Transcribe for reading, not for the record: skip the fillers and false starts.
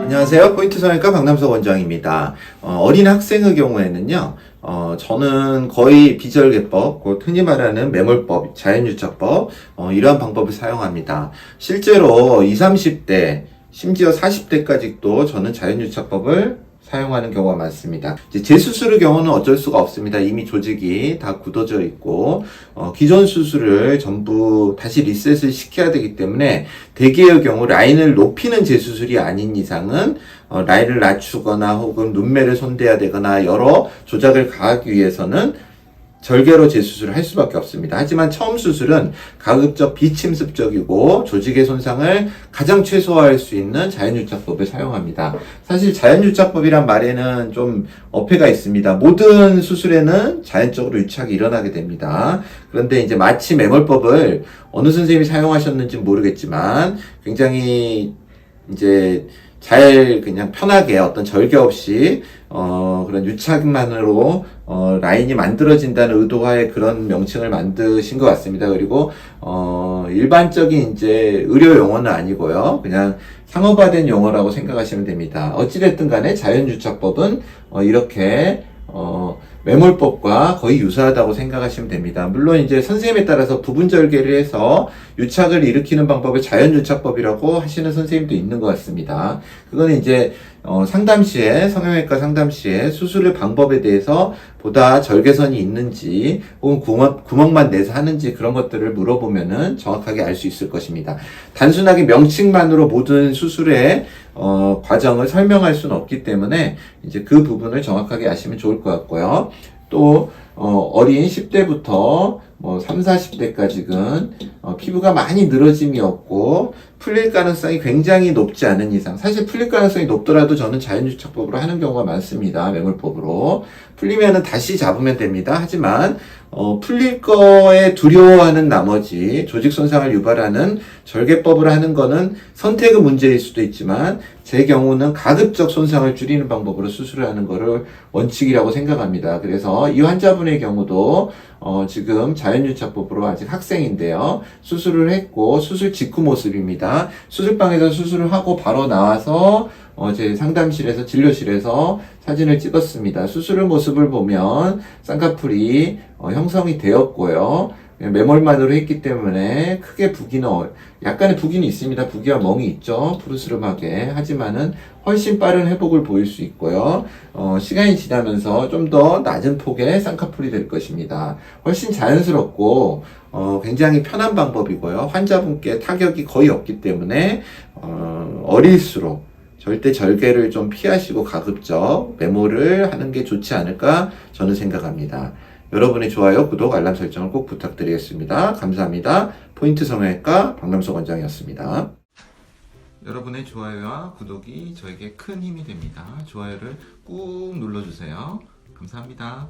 안녕하세요. 포인트 성형외과 박남석 원장입니다. 어린 학생의 경우에는요, 저는 거의 비절개법, 곧 흔히 말하는 매몰법, 자연유착법, 이러한 방법을 사용합니다. 실제로 20, 30대, 심지어 40대까지도 저는 자연유착법을 사용하는 경우가 많습니다. 이제 재수술의 경우는 어쩔 수가 없습니다. 이미 조직이 다 굳어져 있고, 기존 수술을 전부 다시 리셋을 시켜야 되기 때문에, 대개의 경우 라인을 높이는 재수술이 아닌 이상은, 라인을 낮추거나 혹은 눈매를 손대야 되거나 여러 조작을 가하기 위해서는 절개로 재수술을 할 수밖에 없습니다. 하지만 처음 수술은 가급적 비침습적이고 조직의 손상을 가장 최소화할 수 있는 자연유착법을 사용합니다. 사실 자연유착법이란 말에는 좀 어폐가 있습니다. 모든 수술에는 자연적으로 유착이 일어나게 됩니다. 그런데 이제 마치 매몰법을 어느 선생님이 사용하셨는지 모르겠지만 굉장히 이제 잘 그냥 편하게 어떤 절개 없이 그런 유착만으로 라인이 만들어진다는 의도하에 그런 명칭을 만드신 것 같습니다. 그리고 일반적인 이제 의료 용어는 아니고요. 그냥 상업화된 용어라고 생각하시면 됩니다. 어찌됐든 간에 자연유착법은 이렇게 매몰법과 거의 유사하다고 생각하시면 됩니다. 물론 이제 선생님에 따라서 부분 절개를 해서 유착을 일으키는 방법을 자연유착법이라고 하시는 선생님도 있는 것 같습니다. 그거는 이제 상담 시에, 성형외과 상담 시에 수술의 방법에 대해서 보다 절개선이 있는지 혹은 구멍만 내서 하는지 그런 것들을 물어보면은 정확하게 알 수 있을 것입니다. 단순하게 명칭만으로 모든 수술의 과정을 설명할 수는 없기 때문에 이제 그 부분을 정확하게 아시면 좋을 것 같고요. 또 어린 10대부터 뭐 3, 40대까지는 피부가 많이 늘어짐이 없고 풀릴 가능성이 굉장히 높지 않은 이상, 사실 풀릴 가능성이 높더라도 저는 자연유착법으로 하는 경우가 많습니다. 매몰법으로 풀리면은 다시 잡으면 됩니다. 하지만 풀릴 거에 두려워하는 나머지 조직 손상을 유발하는 절개법을 하는 거는 선택의 문제일 수도 있지만 제 경우는 가급적 손상을 줄이는 방법으로 수술을 하는 거를 원칙이라고 생각합니다. 그래서 이 환자분의 경우도 지금 자연유착법으로 아직 학생인데요. 수술을 했고 수술 직후 모습입니다. 수술방에서 수술을 하고 바로 나와서 제 상담실에서 진료실에서 사진을 찍었습니다. 수술의 모습을 보면 쌍꺼풀이 형성이 되었고요. 매몰만으로 했기 때문에 크게 약간의 부기는 있습니다. 부기와 멍이 있죠. 푸르스름하게. 하지만은 훨씬 빠른 회복을 보일 수 있고요. 시간이 지나면서 좀 더 낮은 폭의 쌍꺼풀이 될 것입니다. 훨씬 자연스럽고 굉장히 편한 방법이고요. 환자분께 타격이 거의 없기 때문에 어릴수록 절대 절개를 좀 피하시고 가급적 매몰을 하는 게 좋지 않을까 저는 생각합니다. 여러분의 좋아요, 구독, 알람 설정을 꼭 부탁드리겠습니다. 감사합니다. 포인트 성형외과 박남석 원장이었습니다. 여러분의 좋아요와 구독이 저에게 큰 힘이 됩니다. 좋아요를 꾹 눌러주세요. 감사합니다.